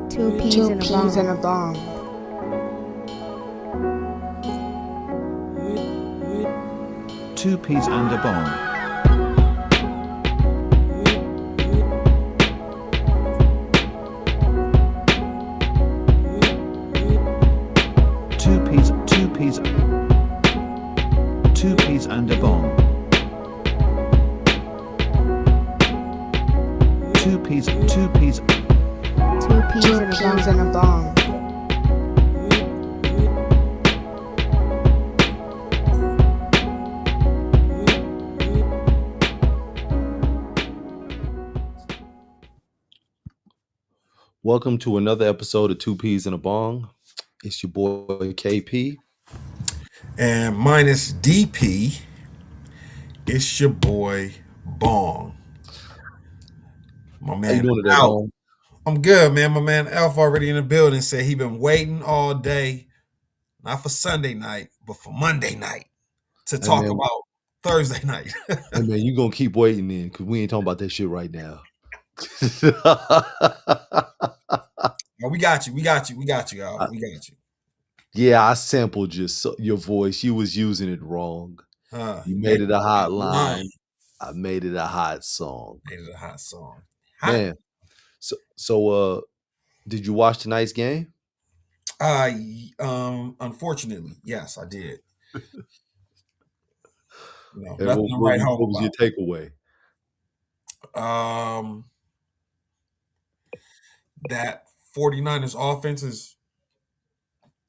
Two peas Two in a peas in bong. a bong. Two peas and a bong. Two peas and a bong. Two peas Two peas Two in a peas bong. in a bong. Welcome to another episode of Two Peas in a Bong. It's your boy KP. And minus DP, it's your boy Bong. My How you man doing today, Alf. Bong? I'm good, man. My man Alf already in the building. Said he been waiting all day, not for Sunday night, but for Monday night to Hey talk man, about Thursday night. hey man, you gonna keep waiting then, because we ain't talking about that shit right now. We got you. We got you, Alf. We got you. Yeah, I sampled your voice. You was using it wrong. You made it a hot line. I made it a hot song. Made it a hot song. Man, so did you watch tonight's game? Unfortunately, yes, I did. And Nothing to write home what was your takeaway? about. That 49ers offense is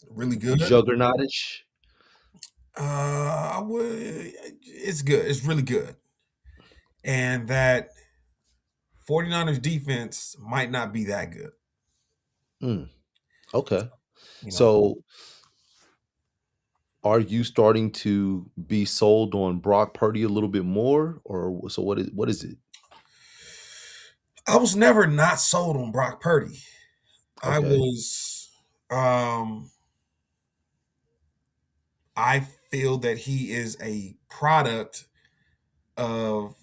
really good. Juggernautish? It's good. It's really good. And that 49ers defense might not be that good. Okay. You know, So are you starting to be sold on Brock Purdy a little bit more, or so what is it? I was never not sold on Brock Purdy. I Okay. was I feel that he is a product of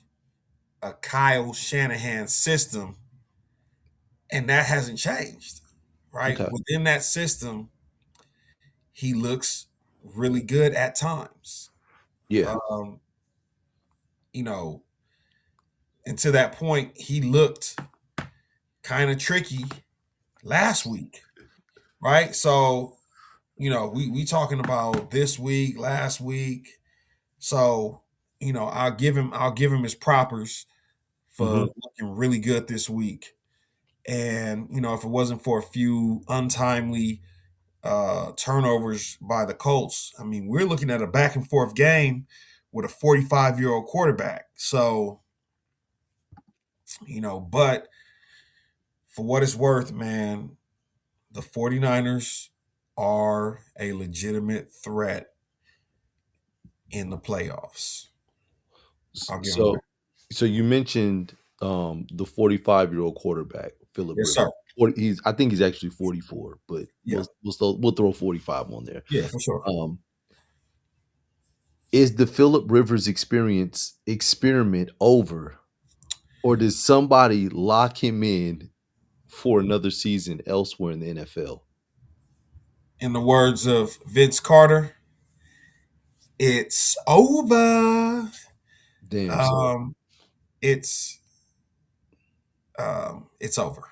a Kyle Shanahan system, and that hasn't changed. Right? Okay. Within that system, he looks really good at times. Yeah. You know, and to that point, he looked kind of tricky last week, right? So, we talking about this week, last week. So, I'll give him his propers for Mhm. looking really good this week. And, if it wasn't for a few untimely turnovers by the Colts, I mean, we're looking at a back and forth game with a 45-year-old quarterback. So, but for what it's worth, man, the 49ers are a legitimate threat in the playoffs. I'll give them that. So you mentioned the 45-year-old quarterback, Philip Yes, Rivers. sir. I think he's actually 44, but Yeah. we'll throw 45 on there. Yeah, for sure. Is the Philip Rivers experiment over, or does somebody lock him in for another season elsewhere in the NFL? In the words of Vince Carter, it's over. Damn. So It's it's over.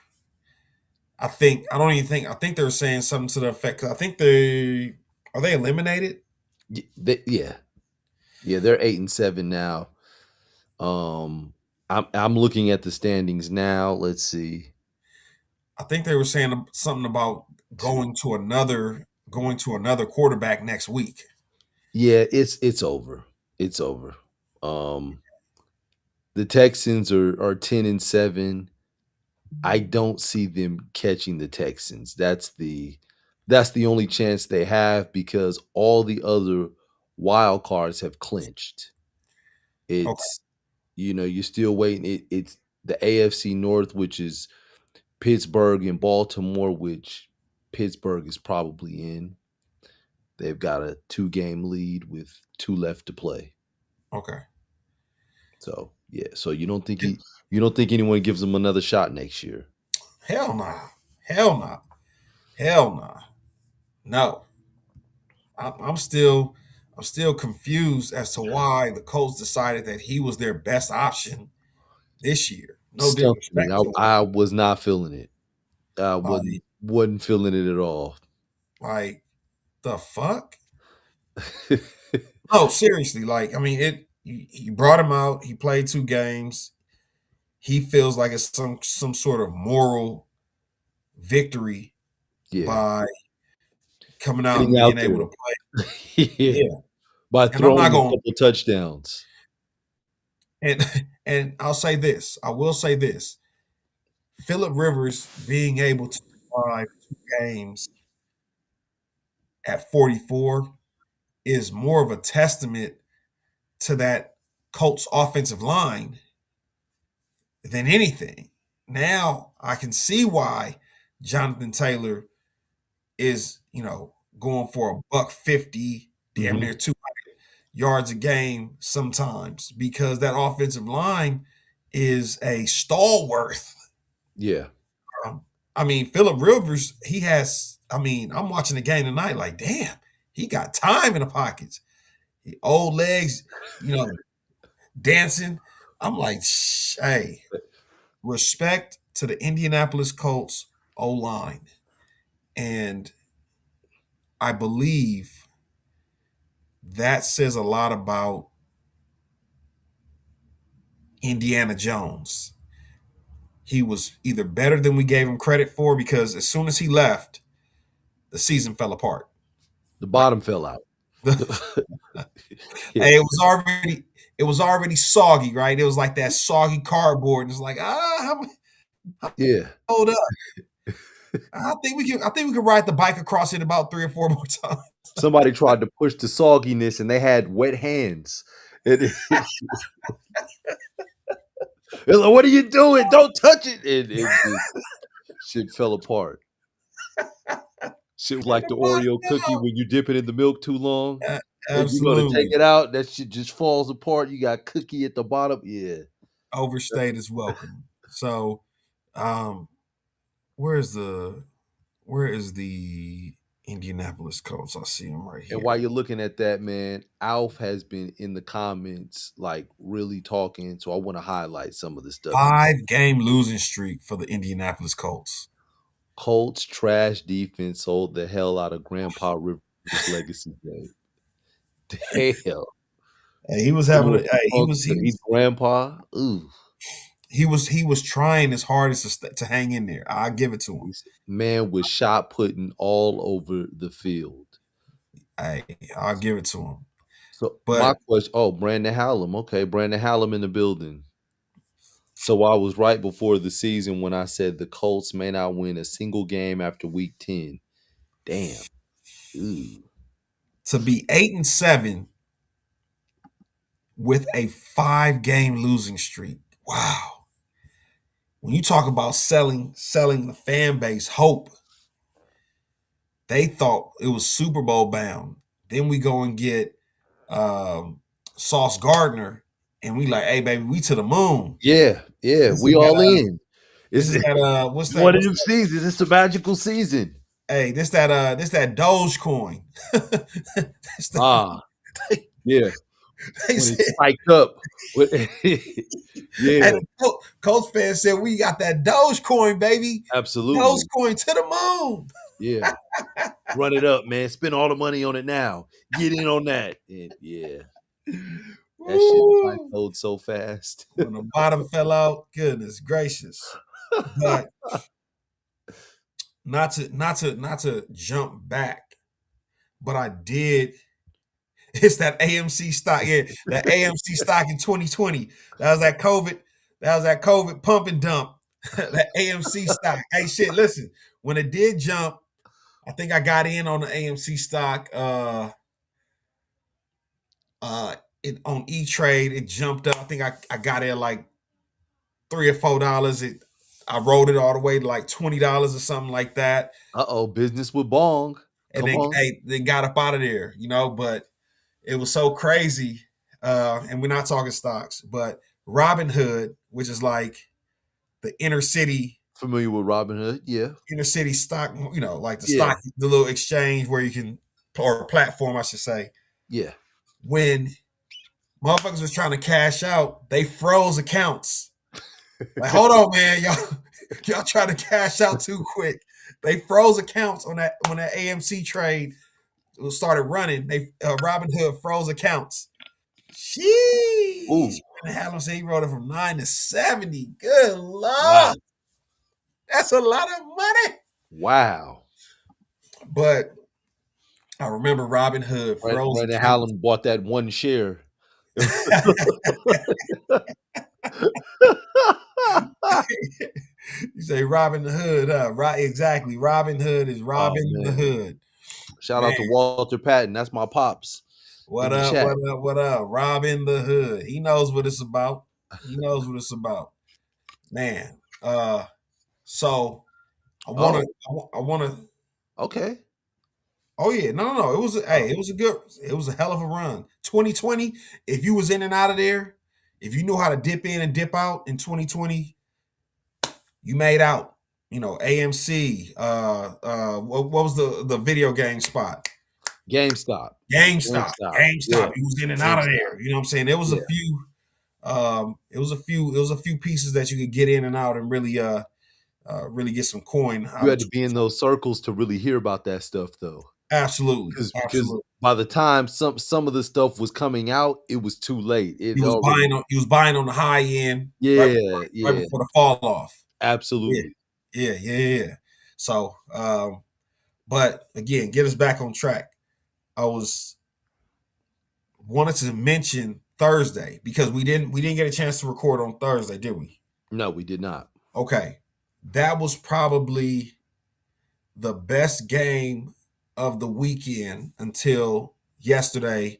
I think they were saying something to the effect. 'Cause I think they eliminated. yeah, they're 8-7 now. I'm looking at the standings now. Let's see. I think they were saying something about going to another quarterback next week. Yeah, it's over. It's over. The Texans are 10-7. I don't see them catching the Texans. That's the only chance they have, because all the other wild cards have clinched. It's you're still waiting. It's the AFC North, which is Pittsburgh and Baltimore, which Pittsburgh is probably in. They've got a 2-game lead with 2 left to play. Okay. So yeah. So you don't think anyone gives them another shot next year? Hell nah. Hell no. Hell no. No. I'm still confused as to why the Colts decided that he was their best option this year. No Stumped me. disrespect to him. I was not feeling it. I Like, wasn't feeling it at all. like the fuck? No, seriously. Like, I mean, he brought him out. He played 2 games. He feels like it's some sort of moral victory Yeah. by coming out and Getting out being able there. to play. Yeah. Yeah. By And I'm throwing not a going couple touchdowns. and I'll say this. I will say this. Philip Rivers being able to survive 2 games at 44 is more of a testament to that Colts offensive line than anything. Now I can see why Jonathan Taylor is, going for a $150, damn Mhm. near 200 yards a game sometimes, because that offensive line is a stalwart. Yeah. I mean, Philip Rivers, I'm watching the game tonight like, damn, he got time in the pockets. Old legs, dancing. I'm like, hey, respect to the Indianapolis Colts O-line. And I believe that says a lot about Indiana Jones. He was either better than we gave him credit for, because as soon as he left, the season fell apart. The bottom fell out. Yeah. Hey, it was already soggy, right? It was like that soggy cardboard. And it's like, Yeah. hold up. I think we can ride the bike across it about 3 or 4 more times. Somebody tried to push the sogginess and they had wet hands. It's like, what are you doing? Don't touch it. Shit fell apart. Shit was like the Oreo cookie when you dip it in the milk too long. And you're going to take Absolutely. it out, that shit just falls apart. You got cookie at the bottom. Yeah. Overstayed is welcome. So, where is the Indianapolis Colts? I see him right here. And while you're looking at that, man, Alf has been in the comments, like really talking. So I want to highlight some of the stuff. 5-game losing streak for the Indianapolis Colts. Colts trash defense sold the hell out of Grandpa Rivers' legacy game. Damn. Hey, he was having. He's Grandpa. Ooh. He was trying his hardest to hang in there. I give it to him. Man was shot putting all over the field. I'll give it to him. So But my question, Brandon Hallam. Okay, Brandon Hallam in the building. So I was right before the season when I said the Colts may not win a single game after week 10. Damn. Ooh. to be 8-7 with a 5-game losing streak. Wow. When you talk about selling the fan base hope, they thought it was Super Bowl bound. Then we go and get Sauce Gardner, and we like, hey baby, we to the moon. Yeah, This we is all that, in. This is that what's one of them seasons. It's a magical season. Hey, this that Dogecoin. Yeah. They When said, it's spiked up. Yeah, and Colts fans said, we got that Dogecoin, baby. absolutely. Dogecoin to the moon. Yeah. Run it up, man. Spend all the money on it now. Get in on that. And yeah. That shit plateaued so fast. When the bottom fell out, goodness gracious. But not to jump back, but I did. It's that AMC stock, that AMC stock in 2020. That was that COVID pump and dump. That AMC stock. Hey, shit, listen. When it did jump, I think I got in on the AMC stock. On E-Trade, it jumped up. I think I got in like $3 or $4. I rolled it all the way to like $20 or something like that. Business with Bong. And they got up out of there, but it was so crazy. And we're not talking stocks, but Robinhood, which is like the inner city Familiar with Robin Hood? Yeah. Inner city stock, like the Yeah. stock, the little exchange where you can, or platform, I should say. Yeah. When motherfuckers was trying to cash out, they froze accounts. Like, hold on, man, y'all trying to cash out too quick. They froze accounts on that when that AMC trade started running. They Robinhood froze accounts. Sheesh. Ooh. Hallam said he wrote it from 9 to 70. Good lord. Wow. That's a lot of money. Wow. But I remember Robinhood froze Brandon accounts. Hallam bought that one share. You say Robin the Hood, right? Exactly. Robin Hood is Robin the man. Hood. Shout out to Walter Patton. That's my pops. What in the up? chat. What up? What up? Robin the Hood. He knows what it's about. He knows what it's about. Man. So I wanna. Okay. Oh yeah, no. It was it was a hell of a run. 2020. If you was in and out of there, if you knew how to dip in and dip out in 2020, you made out. AMC. What was the video game spot? GameStop. GameStop. Yeah. He was in and out of there. You know what I'm saying? There was a few. It was a few pieces that you could get in and out and really really get some coin. You had to be in those circles to really hear about that stuff, though. Absolutely. Because by the time some of the stuff was coming out, it was too late. He was buying on the high end. Yeah, right before the fall off. Absolutely. Yeah. So, but again, get us back on track. I wanted to mention Thursday because we didn't get a chance to record on Thursday, did we? No, we did not. Okay. That was probably the best game of the weekend until yesterday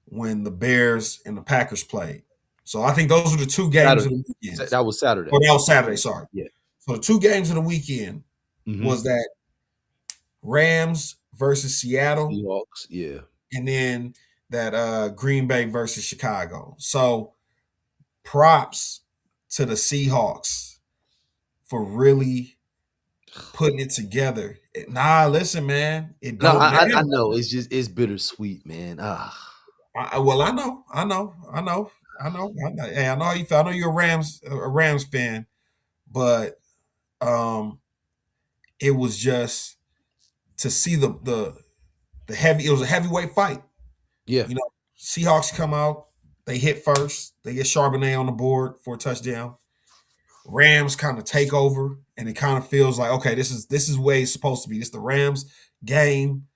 when the Bears and the Packers played. So I think those were the two games of the weekend. That was Saturday. Oh, that was Saturday, sorry. Yeah. So the two games of the weekend was that Rams versus Seattle. Seahawks, yeah. And then that Green Bay versus Chicago. So props to the Seahawks for really putting it together. Nah, listen, man. I know. It's bittersweet, man. I know. Hey, I know how you feel. I know you're a Rams fan, but it was just to see the heavy. It was a heavyweight fight. Yeah. Seahawks come out. They hit first. They get Charbonnet on the board for a touchdown. Rams kind of take over, and it kind of feels like, okay, this is where it's supposed to be. This is the Rams game.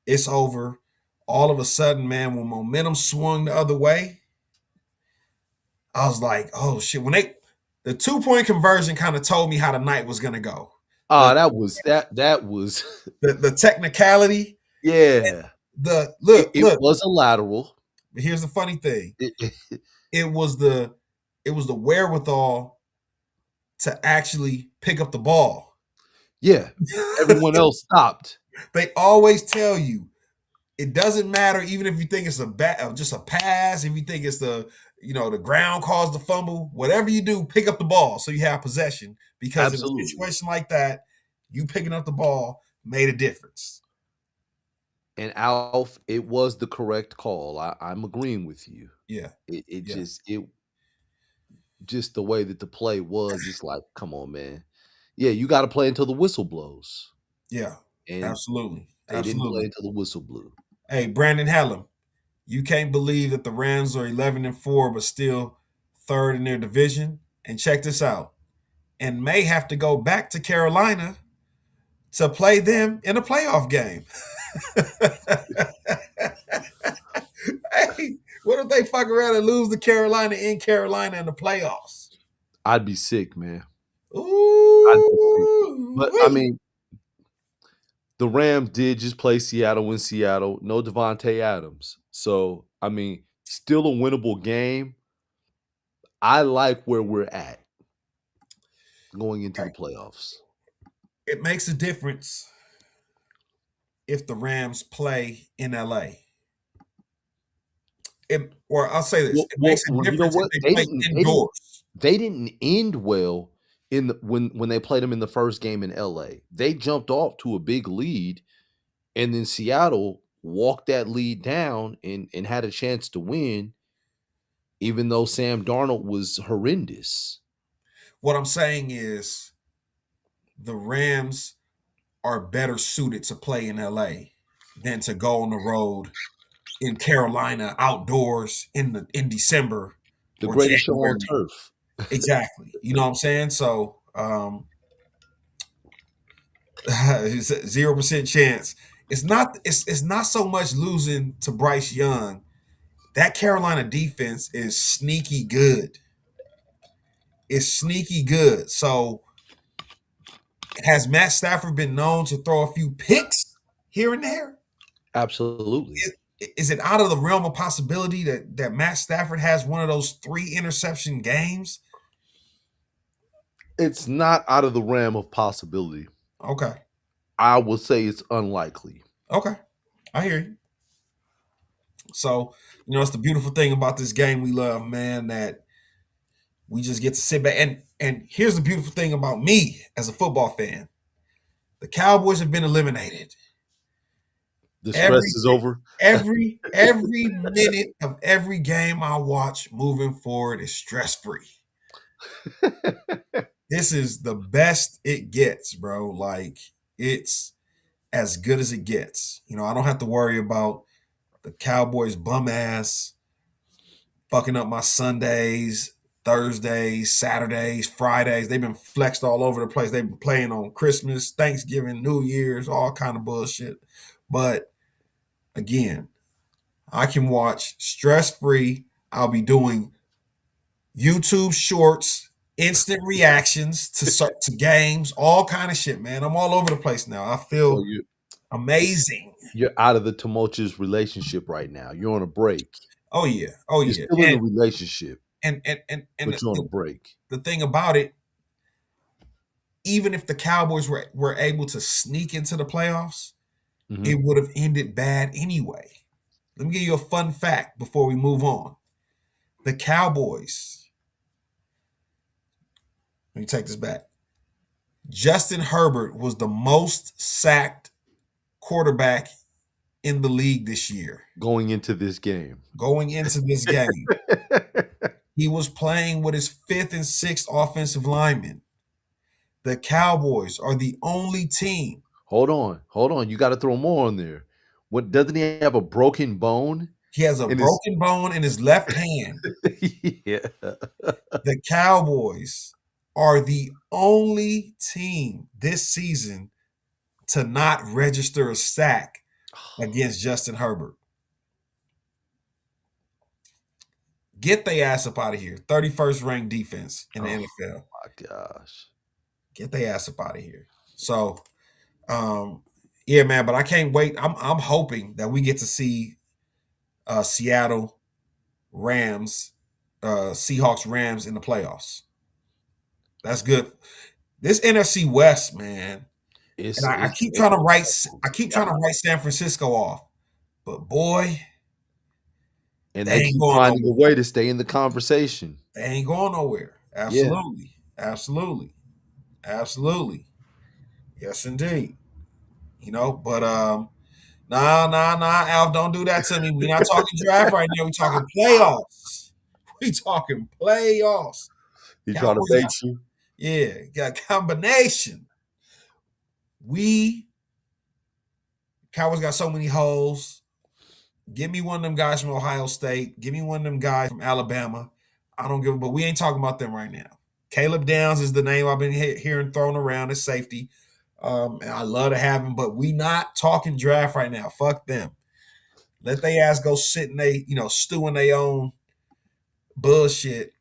It's over. All of a sudden, man, when momentum swung the other way, I was like, oh shit. When the 2-point conversion kind of told me how the night was gonna go. That was the technicality. Yeah. It was a lateral. But here's the funny thing. It was the wherewithal to actually pick up the ball. Yeah. Everyone else stopped. They always tell you it doesn't matter, even if you think it's just a pass, if you think it's the ground caused the fumble, whatever you do, pick up the ball so you have possession. Because in a situation like that, you picking up the ball made a difference. And Alf, it was the correct call. I'm agreeing with you. Yeah. Just the way that the play was, it's like, come on, man. Yeah, you got to play until the whistle blows. Yeah, and absolutely. They didn't play until the whistle blew. Hey, Brandon Hallam, you can't believe that the Rams are 11-4, but still third in their division. And check this out, and may have to go back to Carolina to play them in a playoff game. Hey, what if they fuck around and lose to Carolina in Carolina in the playoffs? I'd be sick, man. Ooh, but I mean, the Rams did just play Seattle in Seattle. No Devontae Adams. So, I mean, still a winnable game. I like where we're at going into the playoffs. It makes a difference if the Rams play in LA. Or I'll say this. It makes a difference if they play indoors. They didn't end well when they played them in the first game in LA. They jumped off to a big lead, and then Seattle walked that lead down and had a chance to win, even though Sam Darnold was horrendous. What I'm saying is the Rams are better suited to play in LA than to go on the road in Carolina outdoors in December The or greatest show on January. turf. Exactly. You know what I'm saying? So 0% chance. It's not so much losing to Bryce Young. That Carolina defense is sneaky good. It's sneaky good. So has Matt Stafford been known to throw a few picks here and there? Absolutely. Is it out of the realm of possibility that Matt Stafford has one of those 3 interception games? It's not out of the realm of possibility. Okay. I would say it's unlikely. Okay. I hear you. So, it's the beautiful thing about this game we love, man, that we just get to sit back. And here's the beautiful thing about me as a football fan. The Cowboys have been eliminated. The stress is over. Every minute of every game I watch moving forward is stress-free. This is the best it gets, bro. Like, it's as good as it gets. I don't have to worry about the Cowboys bum ass fucking up my Sundays, Thursdays, Saturdays, Fridays. They've been flexed all over the place. They've been playing on Christmas, Thanksgiving, New Year's, all kind of bullshit. But again, I can watch stress-free. I'll be doing YouTube shorts, instant reactions to games, all kind of shit, man. I'm all over the place now. I feel So amazing. you're out of the tumultuous relationship right now. You're on a break. Oh yeah. You're still in a relationship, And but you're on a break. the thing about it, even if the Cowboys were able to sneak into the playoffs, Mhm. it would have ended bad anyway. Let me give you a fun fact before we move on. The Cowboys, let me take this back. Justin Herbert was the most sacked quarterback in the league this year. Going into this game. He was playing with his 5th and 6th offensive linemen. The Cowboys are the only team. Hold on. You got to throw more on there. What, doesn't he have a broken bone? He has a broken bone in his left hand. Yeah. The Cowboys are the only team this season to not register a sack against Justin Herbert. Get their ass up out of here. 31st ranked defense in the NFL. My gosh. Get their ass up out of here. So, yeah, man, but I can't wait. I'm hoping that we get to see Seattle Rams, Seahawks Rams in the playoffs. That's good. This NFC West, man. I keep trying to write San Francisco off, but boy, and they keep finding a way to stay in the conversation. They ain't going nowhere. Absolutely, absolutely. Yes, indeed. But nah, Alf, don't do that to me. We're not talking draft right now. We're talking playoffs. We talking playoffs. He trying to bait you? Yeah, got a combination. Cowboys got so many holes. Give me one of them guys from Ohio State. Give me one of them guys from Alabama. I don't give a, but we ain't talking about them right now. Caleb Downs is the name I've been hearing thrown around as safety. And I love to have him, but we not talking draft right now. Fuck them. Let they ass go sit and stew in their own bullshit.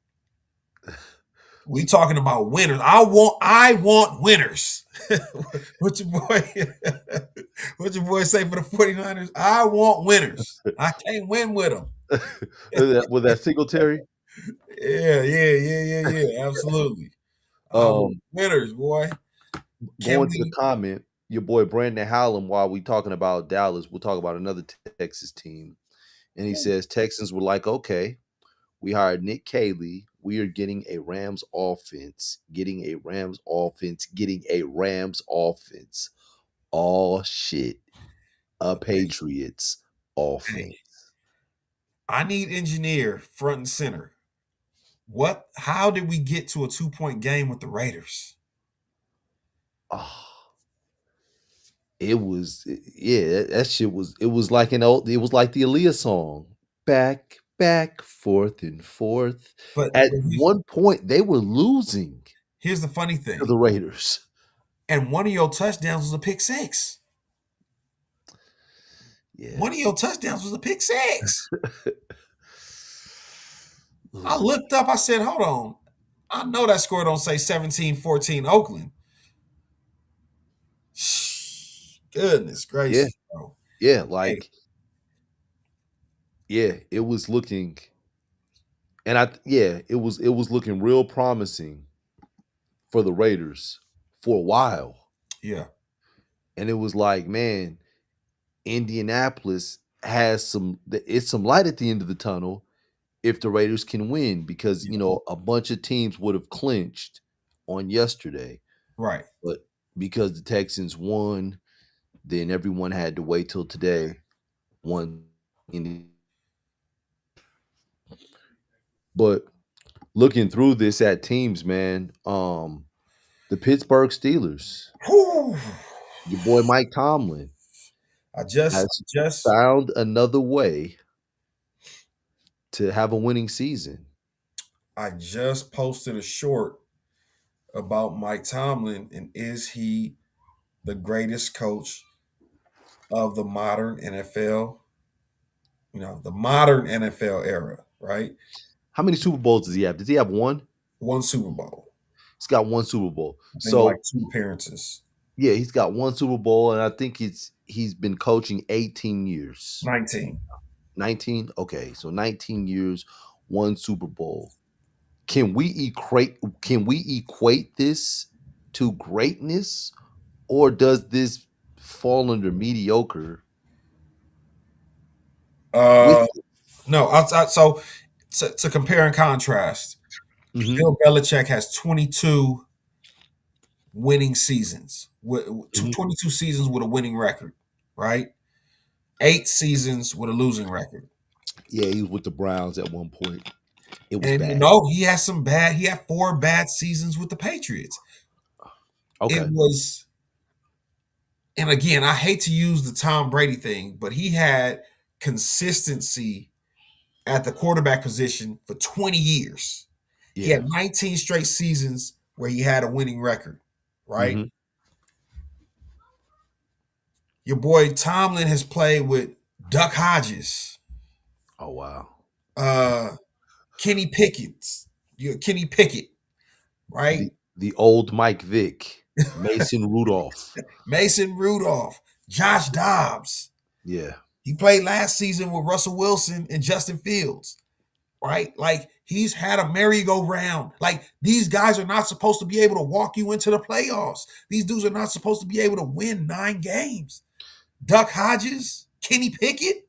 We talking about winners. I want winners. What your boy say for the 49ers? I want winners. I can't win with them. With that Singletary? Yeah. Absolutely. Winners, boy. Going to the comment, your boy Brandon Hallam, while we talking about Dallas, we'll talk about another Texas team. And he says, Texans were like, okay, we hired Nick Caley. We are getting a Rams offense, getting a Rams offense, getting a Rams offense. All shit. A Patriots Hey, offense. I need engineer front and center. How did we get to a 2-point game with the Raiders? Oh, it was yeah, that shit was it was like it was like the Aaliyah song. Back, forth and forth. But At one point, they were losing here's the funny to thing. the Raiders. And one of your touchdowns was a pick six. Yeah. One of your touchdowns was a pick six. I looked up, I said, hold on. I know that score don't say 17-14 Oakland. Goodness gracious, bro. Yeah, Hey, like yeah, it was looking and it was looking real promising for the Raiders for a while. yeah, And it was like, man, Indianapolis has some light at the end of the tunnel if the Raiders can win because, yeah, you know, a bunch of teams would have clinched on yesterday, right. but because the Texans won, then everyone had to wait till today. One in but looking through this at teams, man, the Pittsburgh Steelers, Whew. your boy Mike Tomlin I just has found another way to have a winning season. I just posted a short about Mike Tomlin and is he the greatest coach of the modern NFL? You know, the modern NFL era, right? How many Super Bowls does he have? Does he have one? One Super Bowl. He's got one Super Bowl. I think So like 2 appearances. yeah, he's got one Super Bowl, and I think he's been coaching 18 years. 19. 19? Okay, so 19 years, one Super Bowl. Can we equate this to greatness, or does this fall under mediocre? No, so to compare and contrast, Mhm. Bill Belichick has 22 winning seasons, Mhm. 22 seasons with a winning record, right? 8 seasons with a losing record. Yeah, he was with the Browns at one point. It was And bad. you know, he had 4 bad seasons with the Patriots. Okay. It was, and again, I hate to use the Tom Brady thing, but he had consistency at the quarterback position for 20 years. He Yeah. had 19 straight seasons where he had a winning record, right? Mhm. Your boy Tomlin has played with Duck Hodges, Oh wow. Kenny Kenny Pickett, right? The old Mike Vick, Mason Rudolph. Mason Rudolph, Josh Dobbs. Yeah. He played last season with Russell Wilson and Justin Fields, right? Like he's had a merry-go-round. Like these guys are not supposed to be able to walk you into the playoffs. These dudes are not supposed to be able to win 9 games. Duck Hodges, Kenny Pickett.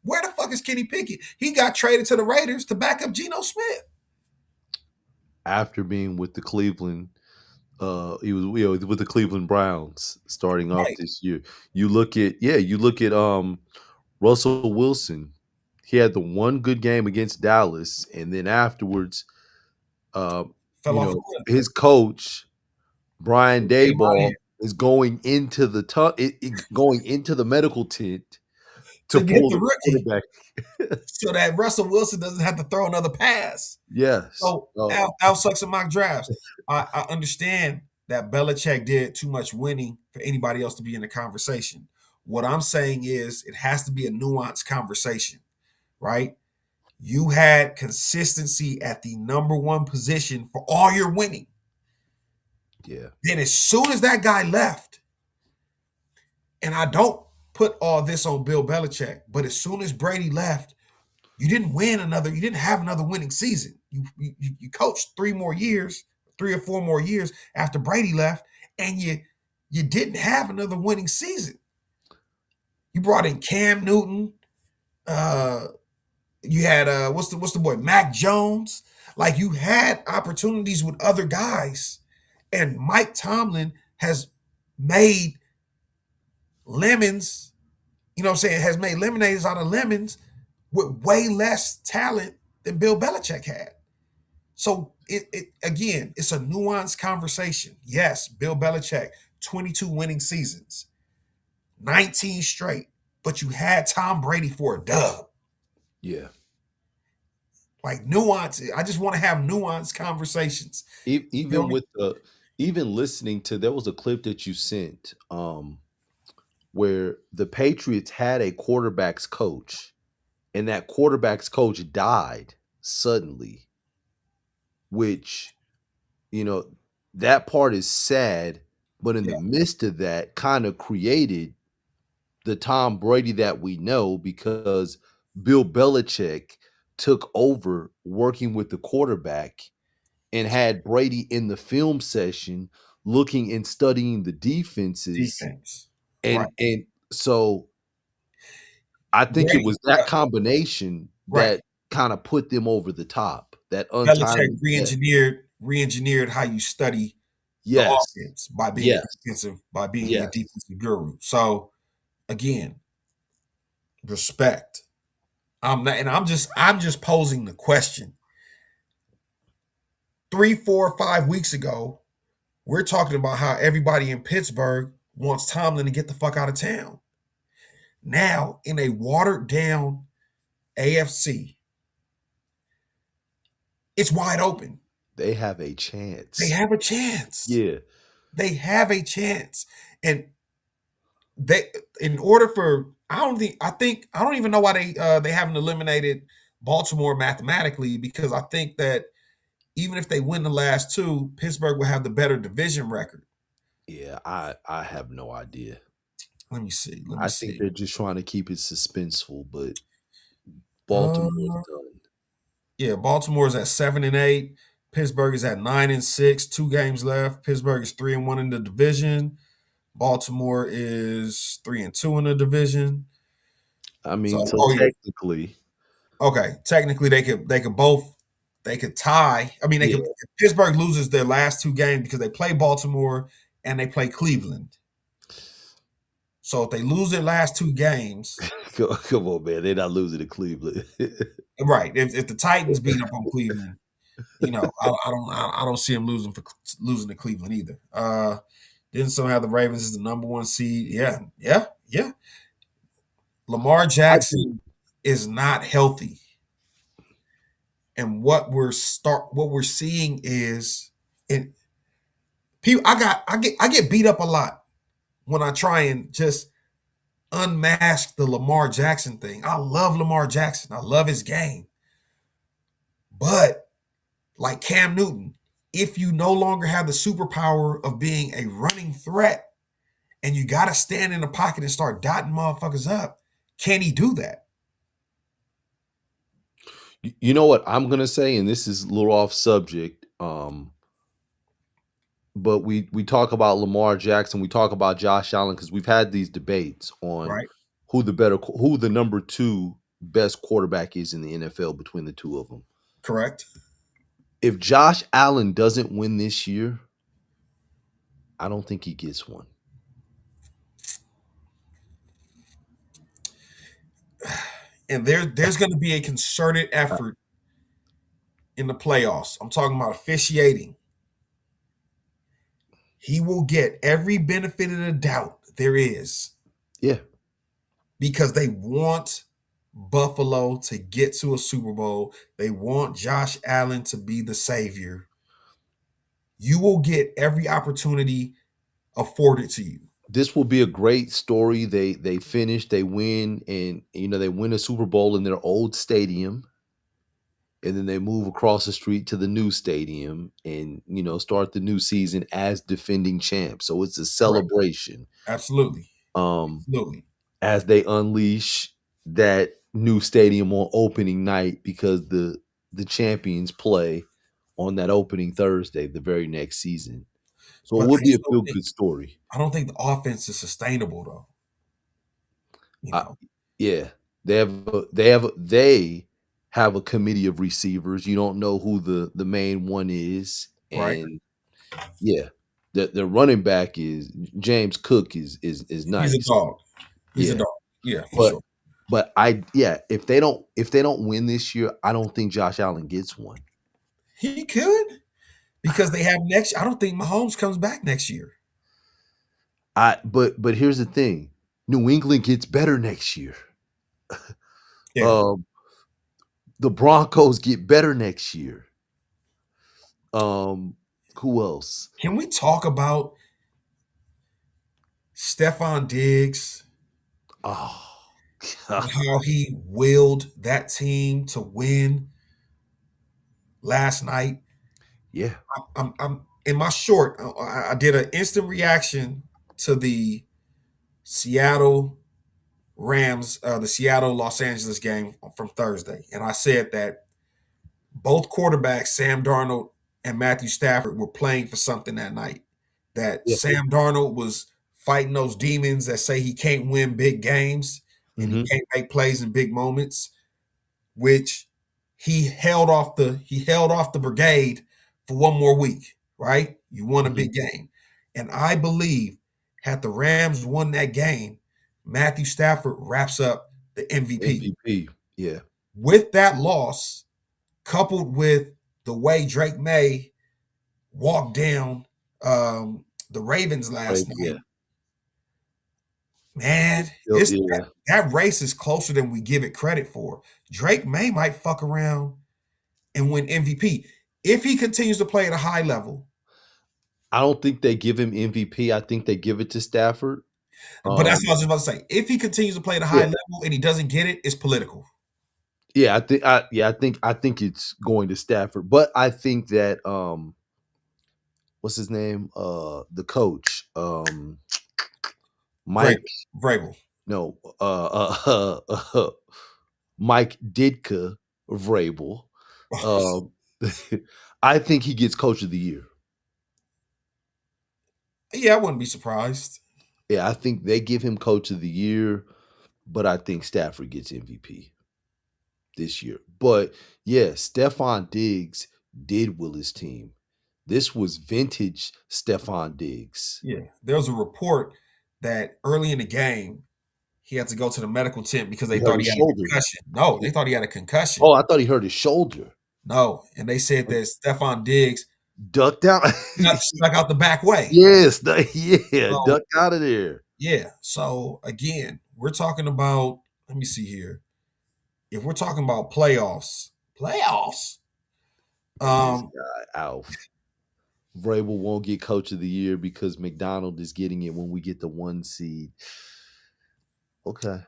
Where the fuck is Kenny Pickett? He got traded to the Raiders to back up Geno Smith. After being with the Cleveland, he was with the Cleveland Browns starting off Right. this year. You look at Russell Wilson. He had the one good game against Dallas, and then afterwards, Fell off the cliff. his coach Brian Came out Daboll here is going into the going into the medical tent to to get pull the the rookie quarterback. so that Russell Wilson doesn't have to throw another pass. Yes. So Al sucks in mock drafts. I understand that Belichick did too much winning for anybody else to be in the conversation. What I'm saying is it has to be a nuanced conversation, right? You had consistency at the number 1 position for all your winning. Yeah. Then as soon as that guy left, and I don't put all this on Bill Belichick, but as soon as Brady left, you didn't have another winning season. You coached 3 or 4 more years after Brady left, and you didn't have another winning season. You brought in Cam Newton. You had what's the boy, Mac Jones. Like you had opportunities with other guys, and Mike Tomlin has made lemons, you know what I'm saying, has made lemonades out of lemons with way less talent than Bill Belichick had. So it again, it's a nuanced conversation. Yes, Bill Belichick, 22 winning seasons, 19 straight, but you had Tom Brady for a dub. Yeah. Like nuance. I just want to have nuanced conversations. Even with even listening to, there was a clip that you sent where the Patriots had a quarterback's coach, and that quarterback's coach died suddenly, which, you know, that part is sad, but in the midst of that kind of created the Tom Brady that we know, because Bill Belichick took over working with the quarterback and had Brady in the film session looking and studying the defenses. Defense. And so I think it was that combination that kind of put them over the top. That Belichick untimely re-engineered how you study the offense by being a defensive guru. So again, respect. I'm just posing the question. 3, 4, 5 weeks ago, we're talking about how everybody in Pittsburgh wants Tomlin to get the fuck out of town. Now, in a watered down AFC, it's wide open. They have a chance. They have a chance. Yeah. They have a chance. And they, in order for, I don't even know why they haven't eliminated Baltimore mathematically, because I think that even if they win the last two, Pittsburgh will have the better division record. Yeah, I have no idea. Let me see. I think they're just trying to keep it suspenseful, but Baltimore's done. Yeah, Baltimore's at 7-8. Pittsburgh is at 9-6. 2 games left. Pittsburgh is 3-1 in the division. Baltimore is 3-2 in the division. I mean, so technically, technically they could tie. I mean, if Pittsburgh loses their last 2 games, because they play Baltimore and they play Cleveland. So if they lose their last 2 games, come on, man, they're not losing to Cleveland, right? If the Titans beat up on Cleveland, you know, I don't see them losing to Cleveland either. Then somehow the Ravens is the number 1 seed. Yeah. Lamar Jackson is not healthy, and what we're seeing is, and people, I get beat up a lot when I try and just unmask the Lamar Jackson thing. I love Lamar Jackson. I love his game. But like Cam Newton, if you no longer have the superpower of being a running threat and you got to stand in the pocket and start dotting motherfuckers up, can he do that? You know what I'm going to say, and this is a little off subject, but we talk about Lamar Jackson, we talk about Josh Allen, because we've had these debates on who the number 2 best quarterback is in the NFL between the two of them. Correct. If Josh Allen doesn't win this year, I don't think he gets one. And there's going to be a concerted effort in the playoffs. I'm talking about officiating. He will get every benefit of the doubt there is. Yeah. Because they want Buffalo to get to a Super Bowl. They want Josh Allen to be the savior. You will get every opportunity afforded to you. This will be a great story. They finish, they win, and they win a Super Bowl in their old stadium. And then they move across the street to the new stadium and, start the new season as defending champs. So it's a celebration. Absolutely. Absolutely. As they unleash that new stadium on opening night, because the champions play on that opening Thursday, the very next season. So it would be a feel-good story. I don't think the offense is sustainable, though. Yeah. They have a committee of receivers. You don't know who the main one is, Right. and yeah, the running back is James Cook is He's a nice. dog. He's a Yeah, dog. Yeah, for but sure. but if they don't win this year, I don't think Josh Allen gets one. He could because they have next. I don't think Mahomes comes back next year. But here's the thing: New England gets better next year. Yeah. The Broncos get better next year. Who else? Can we talk about Stephon Diggs Oh, and how he willed that team to win last night? yeah. I'm in my short. I did an instant reaction to the Seattle Rams, the Seattle Los Angeles game from Thursday, and I said that both quarterbacks, Sam Darnold and Matthew Stafford, were playing for something that night. That Yeah. Sam Darnold was fighting those demons that say he can't win big games and he can't make plays in big moments, which he held off the brigade for one more week, right? You won a big game. And I believe had the Rams won that game, Matthew Stafford wraps up the MVP. MVP. Yeah. With that loss, coupled with the way Drake May walked down the Ravens last night, Yeah. man, that race is closer than we give it credit for. Drake May might fuck around and win MVP if he continues to play at a high level. I don't think they give him MVP. I think they give it to Stafford. But that's what I was about to say. If he continues to play at a high level and he doesn't get it, it's political. Yeah, I think it's going to Stafford. But I think that what's his name? The coach. Mike Vrabel. No, Mike Ditka Vrabel. I think he gets coach of the year. Yeah, I wouldn't be surprised. Yeah, I think they give him coach of the year, but I think Stafford gets MVP this year. But yeah, Stephon Diggs did will his team. This was vintage Stephon Diggs. Yeah, there was a report that early in the game he had to go to the medical tent because they thought he had a concussion. No, they thought he had a concussion. Oh, I thought he hurt his shoulder. No, and they said that Stephon Diggs ducked out, stuck out the back way. Yes, ducked out of there. Yeah. So again, we're talking about. Let me see here. If we're talking about playoffs. Alf. Vrabel won't get coach of the year because McDonald is getting it when we get the 1 seed. Okay.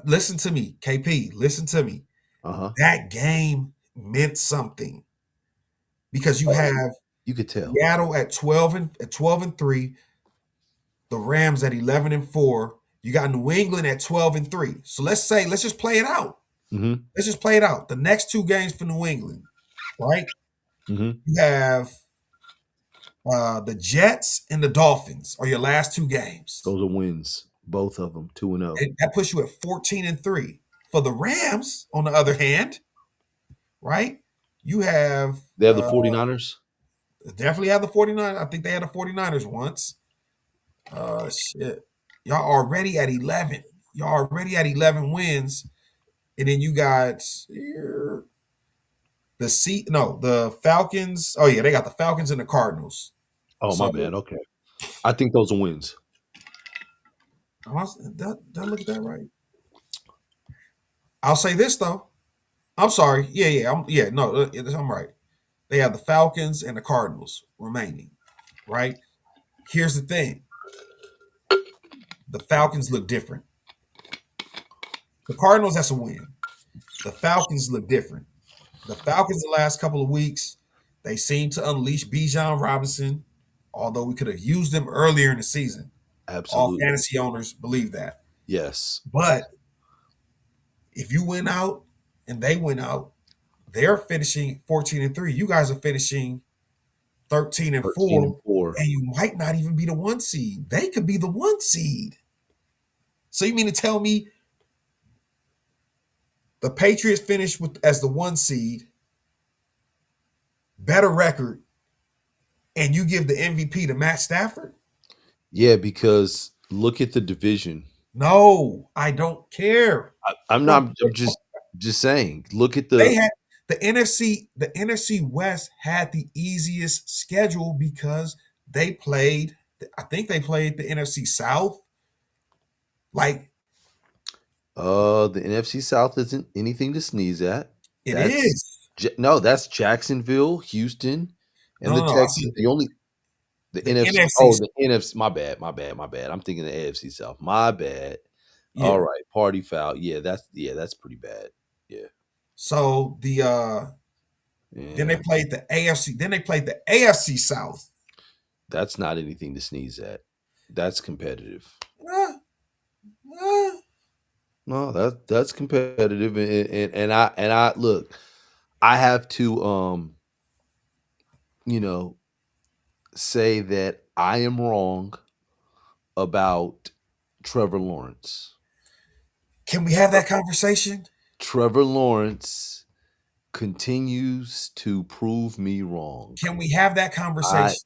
Listen to me, KP. Listen to me. That game meant something because you could tell Seattle at 12-3, the Rams at 11-4. You got New England at 12-3. So let's just play it out. Let's just play it out. The next 2 games for New England, right? You have the Jets and the Dolphins are your last 2 games. Those are wins, both of them 2-0. That puts you at 14-3. For the Rams, on the other hand, right? They have the 49ers. Definitely have the 49ers. I think they had the 49ers once. Shit. Y'all already at 11. Y'all already at 11 wins. And then you got the Falcons. Oh, yeah, they got the Falcons and the Cardinals. Oh, my bad. Okay. I think those are wins. Did I look at that right? I'll say this, though. I'm sorry. I'm right. They have the Falcons and the Cardinals remaining, right? Here's the thing. The Falcons look different. The Cardinals, that's a win. The Falcons look different. The Falcons, the last couple of weeks, they seem to unleash Bijan Robinson, although we could have used them earlier in the season. Absolutely. All fantasy owners believe that. Yes. But if you win out and they win out, they're finishing 14-3. You guys are finishing 13-4, and you might not even be the 1 seed. They could be the 1 seed. So you mean to tell me the Patriots finished with as the 1 seed, better record, and you give the MVP to Matt Stafford? Yeah, because look at the division. No, I don't care. I'm not. I'm just saying. Look at They the. had the NFC. The NFC West had the easiest schedule because they played. I think they played the NFC South. Like The NFC South isn't anything to sneeze at. it That's is. no. That's Jacksonville, Houston, and No, the no, no. I Texans. said The only the the NFC. NFC. Oh, the NFC. My bad. My bad. My bad. I'm thinking the AFC South. My bad. All Yeah. right. Party foul. That's pretty bad. Yeah. So then they Yeah. played the AFC. Then they played the AFC South. That's not anything to sneeze at. That's competitive. Uh, uh, No, that's competitive, and I look. I have to you know say that I am wrong about Trevor Lawrence. can we have that conversation? Trevor Lawrence continues to prove me wrong. Can we have that I conversation?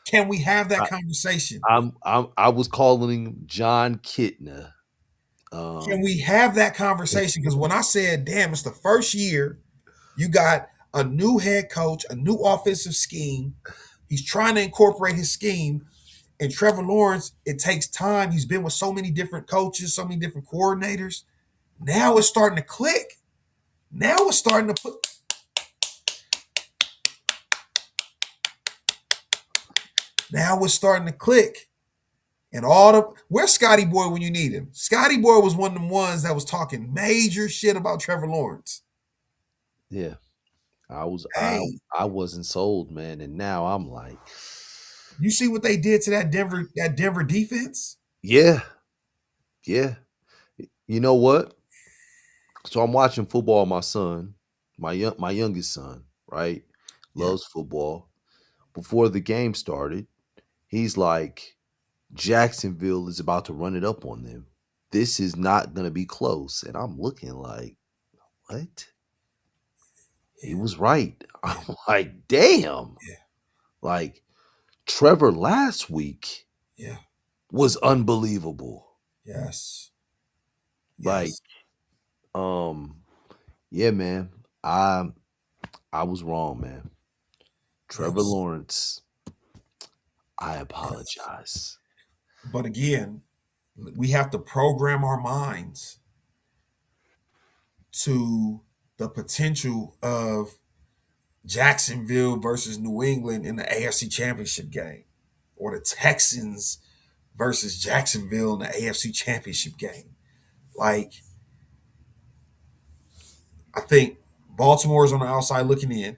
Can we have that conversation? I was calling him John Kitna. Can we have that conversation? Because when I said, damn, it's the first year you got a new head coach, a new offensive scheme. He's trying to incorporate his scheme. And Trevor Lawrence, it takes time. He's been with so many different coaches, so many different coordinators. Now it's starting to click. Now it's starting to put. Now it's starting to click. And where's Scotty Boy when you need him? Scotty Boy was one of them ones that was talking major shit about Trevor Lawrence. Yeah, I Hey, wasn't sold, man, and now I'm like, you see what they did to that Denver defense? yeah, yeah. You know what? So I'm watching football. With my son, my youngest son, right, Yeah. loves football. Before the game started, he's like, Jacksonville is about to run it up on them. This is not going to be close. And I'm looking like, what? He was right. I'm like, damn. Yeah. Like, Trevor last week Yeah. was unbelievable. Yes. Like, Yes. yeah, man. I was wrong, man. Trevor Yes. Lawrence, I apologize. But again, we have to program our minds to the potential of Jacksonville versus New England in the AFC Championship game, or the Texans versus Jacksonville in the AFC Championship game. Like, I think Baltimore is on the outside looking in.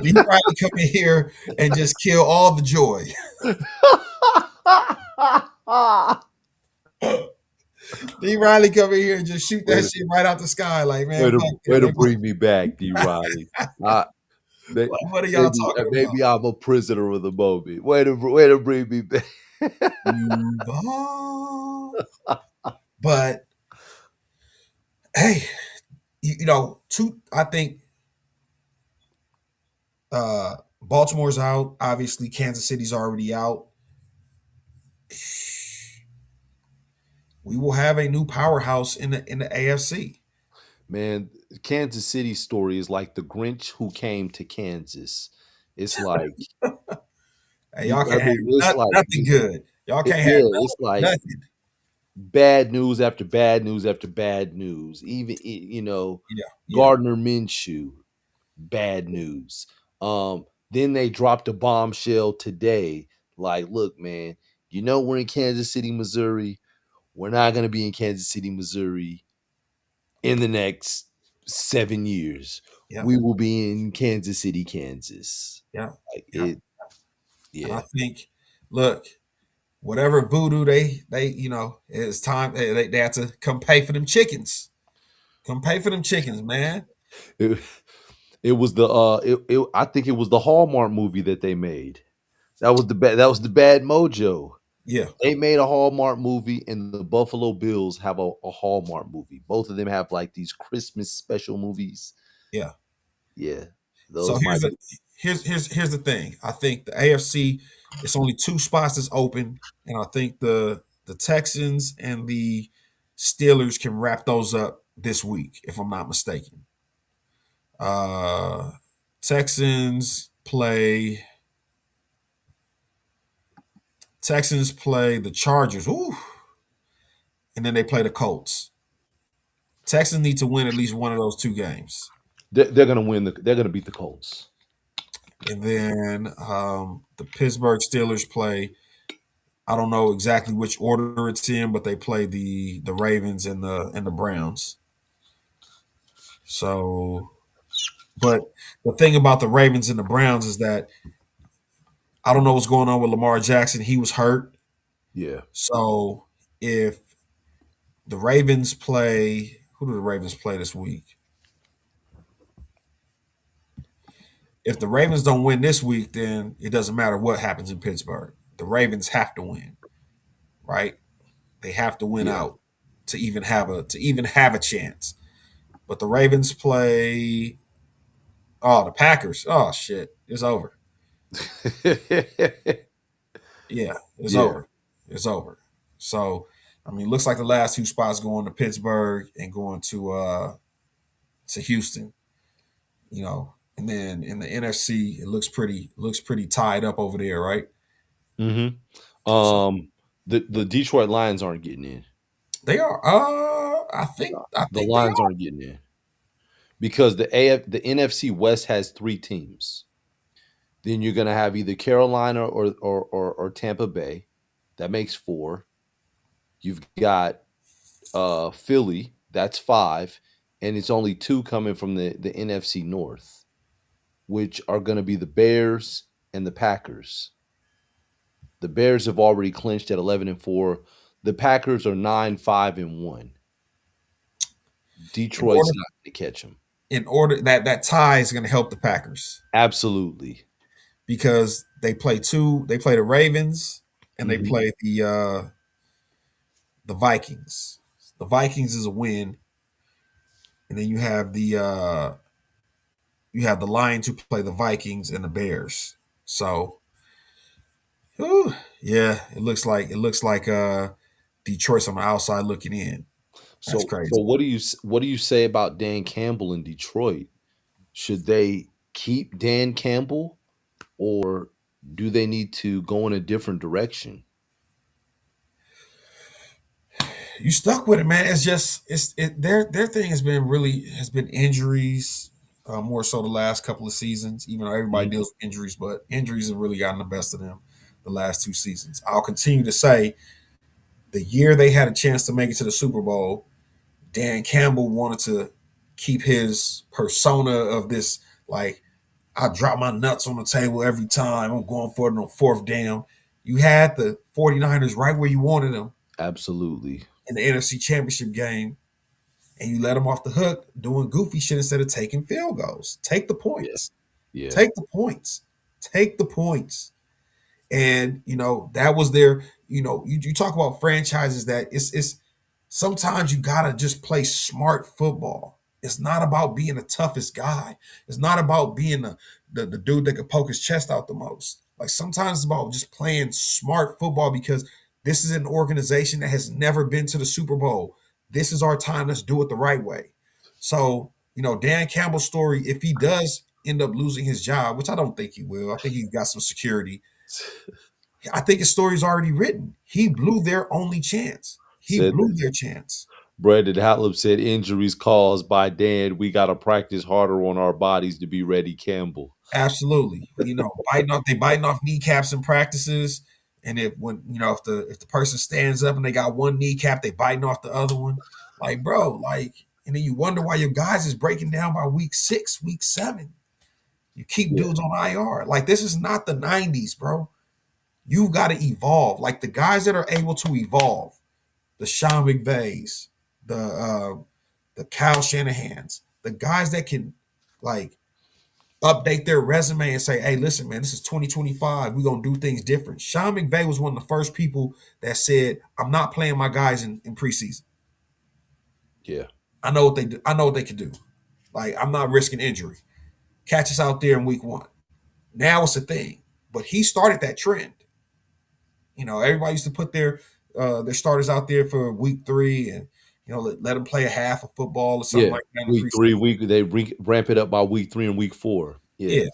D. Riley come in here and just kill all the joy. D. Riley come in here and just shoot that shit right out the sky. Like, man, Way to bring me back, D. Riley. what are y'all talking about? Maybe I'm a prisoner of the moment. Way to bring me back. But hey, I think Baltimore's out. Obviously, Kansas City's already out. We will have a new powerhouse in the AFC. Man, Kansas City story is like the Grinch who came to Kansas. It's like Hey, y'all can't have nothing good. Y'all can't have it's like nothing. bad news after bad news after bad news. Even Gardner Minshew, bad news. Then they dropped a bombshell today. Like, look, man, we're in Kansas City, Missouri. We're not going to be in Kansas City, Missouri in the next 7 years. Yeah. We will be in Kansas City, Kansas. Yeah. Yeah. And I think, look, whatever voodoo they it's time they have to come pay for them chickens. Come pay for them chickens, man. It was I think it was the Hallmark movie that they made. That was the bad mojo. Yeah. They made a Hallmark movie, and the Buffalo Bills have a Hallmark movie. Both of them have like these Christmas special movies. Yeah. Yeah, So those might be. here's the thing. I think the AFC, it's only two spots that's open, and I think the Texans and the Steelers can wrap those up this week, if I'm not mistaken. Uh Texans play Texans play the Chargers. Ooh, and then they play the Colts. Texans need to win at least one of those two games. They're gonna win. They're gonna beat the Colts. And then the Pittsburgh Steelers play. I don't know exactly which order it's in, but they play the Ravens and the Browns. So, but the thing about the Ravens and the Browns is that I don't know what's going on with Lamar Jackson. He was hurt. Yeah, So if the Ravens play, who do the Ravens play this week? If the Ravens don't win this week, then it doesn't matter what happens in Pittsburgh. The Ravens have to win, right? They have to win yeah. out to even have a chance. But the Ravens play the Packers. Oh shit. It's over. Yeah, it's Yeah. over. It's over. So I mean, looks like the last two spots going to Pittsburgh and going to Houston, you know. And then in the NFC, it looks pretty tied up over there, right? Mm-hmm. So The Detroit Lions aren't getting in. they are. I think The they Lions are. aren't getting in because the NFC West has 3 teams. Then you're gonna have either Carolina or Tampa Bay. That makes 4. You've got Philly. That's 5, and it's only 2 coming from the NFC North, which are going to be the Bears and the Packers. The Bears have already clinched at 11-4. The Packers are 9-5-1. In order, Detroit's not going to catch them. in order that tie is going to help the Packers Absolutely. because they play the Ravens and they Hmm. play the Vikings. The Vikings is a win, and then you have the Lions who play the Vikings and the Bears. So, whew, yeah, it looks like Detroit's on the outside looking in. That's So crazy. what do you say about Dan Campbell in Detroit? Should they keep Dan Campbell or do they need to go in a different direction? You stuck with it, man. It's just their thing has been injuries, more so the last couple of seasons. Even though everybody Mhm. deals with injuries, but injuries have really gotten the best of them the last two seasons. I'll continue to say the year they had a chance to make it to the Super Bowl, Dan Campbell wanted to keep his persona of this like I drop my nuts on the table every time. I'm going for it on fourth down. You had the 49ers right where you wanted them Absolutely. in the NFC Championship game, and you let them off the hook doing goofy shit instead of taking field goals. Take the Yeah. points. Yeah. Take the points. Take the points. And that was their. You talk about franchises that it's sometimes you gotta just play smart football. It's not about being the toughest guy. It's not about being the dude that can poke his chest out the most. Like sometimes it's about just playing smart football because this is an organization that has never been to the Super Bowl. This is our time. Let's do it the right way. So, Dan Campbell's story, if he does end up losing his job, which I don't think he will, I think he's got some security. I think his story's already written. He blew their only chance. He Said blew that. their chance. Brandon Hatlip said injuries caused by Dan. We got to practice harder on our bodies to be ready, Campbell. Absolutely. Biting off kneecaps in practices. And if the person stands up and they got one kneecap, they biting off the other one. Like, bro, and then you wonder why your guys is breaking down by week 6, week 7. You keep Yeah. dudes on IR. Like, this is not the 90s, bro. You got to evolve. Like the guys that are able to evolve, the Sean McVays, the Kyle Shanahans, the guys that can like update their resume and say, hey, listen, man, this is 2025. We're going to do things different. Sean McVay was one of the first people that said, I'm not playing my guys in preseason. Yeah. I know what they do. I know what they can do. Like, I'm not risking injury. Catch us out there in week 1. Now it's a thing. But he started that trend. Everybody used to put their starters out there for week 3 and let them play a half of football or something Yeah. like that. Week 3, they ramp it up by week 3 and week 4. Yeah. Yeah.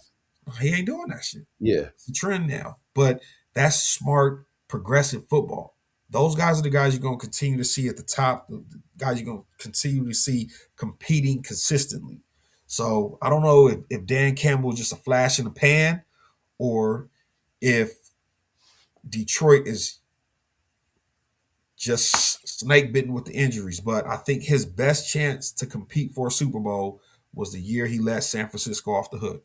He ain't doing that shit. Yeah. It's a trend now. But that's smart, progressive football. Those guys are the guys you're going to continue to see at the top, the guys you're going to continue to see competing consistently. So I don't know if Dan Campbell is just a flash in the pan or if Detroit is just snake bitten with the injuries. But I think his best chance to compete for a Super Bowl was the year he let San Francisco off the hook.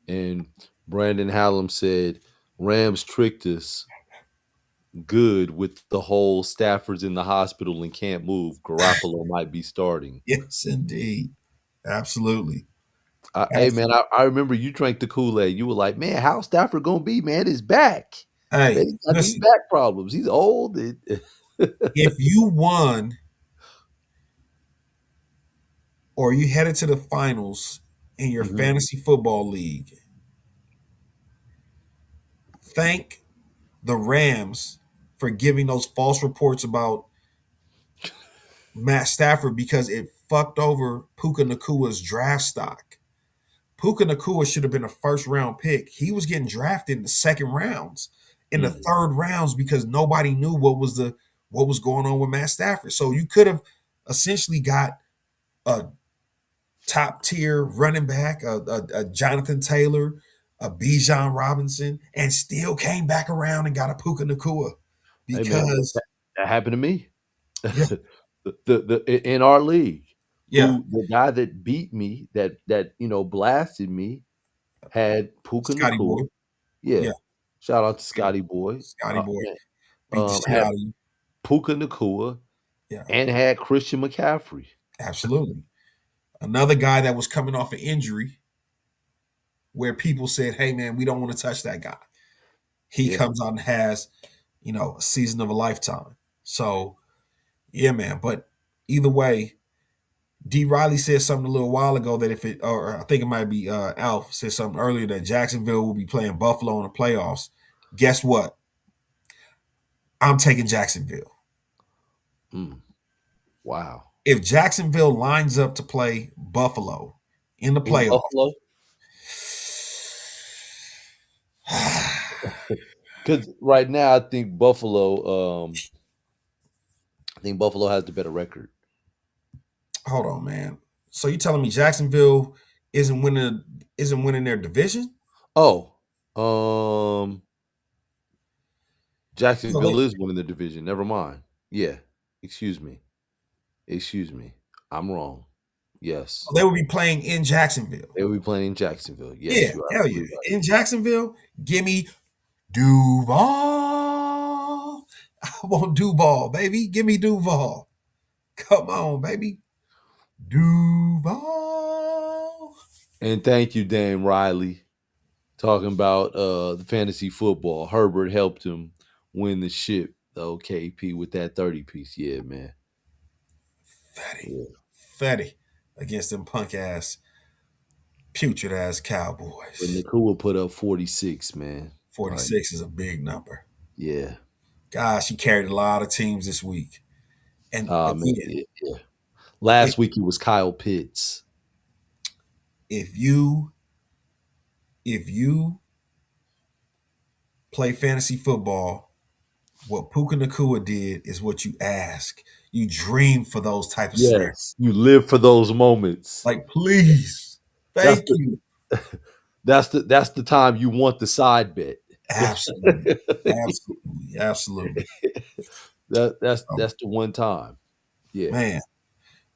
And Brandon Hallam said, Rams tricked us good with the whole Stafford's in the hospital and can't move. Garoppolo might be starting. Yes, indeed. Absolutely. Hey, man, I remember you drank the Kool-Aid. You were like, man, how's Stafford going to be, man? His back. Hey, He's got these back problems. He's old. If you won or you headed to the finals in your fantasy football league, thank the Rams for giving those false reports about Matt Stafford because it fucked over Puka Nakua's draft stock. Puka Nakua should have been a first-round pick. He was getting drafted in the second rounds, in the third rounds because nobody knew what was going on with Matt Stafford. So you could have essentially got a top-tier running back, a Jonathan Taylor, a Bijan Robinson, and still came back around and got a Puka Nakua because hey, man, that happened to me. Yeah. the in our league. Yeah. The guy that beat me, that blasted me, had Puka Scotty Nakua. Boy. Yeah. Shout out to Scotty Boy. Scotty Boy. Beat the shit out of you. Puka Nakua. Yeah. And had Christian McCaffrey. Absolutely. Another guy that was coming off an injury where people said, hey, man, we don't want to touch that guy. He comes out and has, a season of a lifetime. So, yeah, man. But either way, D. Riley said something a little while ago that or I think it might be Alf said something earlier that Jacksonville will be playing Buffalo in the playoffs. Guess what? I'm taking Jacksonville. Wow. If Jacksonville lines up to play Buffalo in the playoffs, because right now I think Buffalo has the better record. Hold on, man. So you telling me Jacksonville isn't winning their division? Oh, Jacksonville is winning the division. Never mind. Yeah. Excuse me. I'm wrong. Yes. They will be playing in Jacksonville. They will be playing in Jacksonville. Yes, yeah, hell yeah. Right. In Jacksonville, give me Duval. I want Duval, baby. Give me Duval. Come on, baby. Duval. And thank you, Dame Riley. Talking about the fantasy football. Herbert helped him win the ship, the OKP, with that 30-piece. Yeah, man. Fetty against them punk-ass, putrid-ass Cowboys. But Nakua put up 46, man. 46 is a big number. Yeah. Gosh, he carried a lot of teams this week. And last week it was Kyle Pitts. If you play fantasy football, what Puka Nakua did is what you ask. You dream for those type of snaps. You live for those moments. Like, please. Thank you. That's the time you want the side bet. Absolutely. That's the one time. Yeah. Man.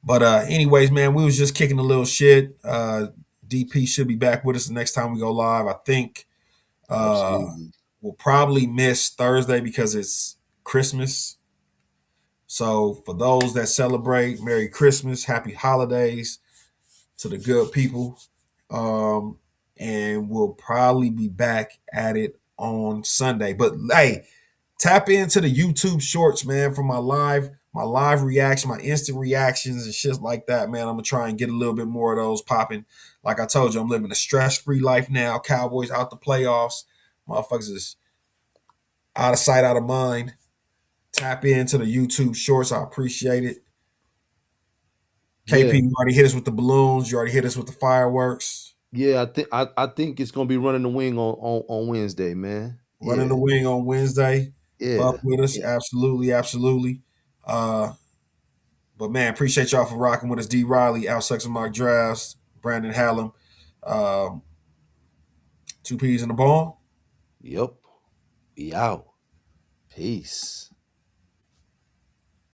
But anyways, man, we was just kicking a little shit. DP should be back with us the next time we go live. I think we'll probably miss Thursday because it's Christmas. So for those that celebrate, Merry Christmas, Happy Holidays to the good people. And we'll probably be back at it on Sunday. But hey, tap into the YouTube shorts, man, for my live reaction, my instant reactions and shit like that, man. I'm gonna try and get a little bit more of those popping. Like I told you, I'm living a stress-free life now. Cowboys out the playoffs. Motherfuckers is out of sight, out of mind. Tap into the YouTube shorts. I appreciate it. KP, Yeah, you already hit us with the balloons. You already hit us with the fireworks. yeah. I think it's gonna be running the wing on Wednesday, man. Running the Yeah, wing on Wednesday. Fuck yeah. with us. Absolutely, absolutely. But man, appreciate y'all for rocking with us. D Riley, Al Sexton Mock Drafts, Brandon Hallam, um, Two Peas in the Ball. Yep. We out. Peace.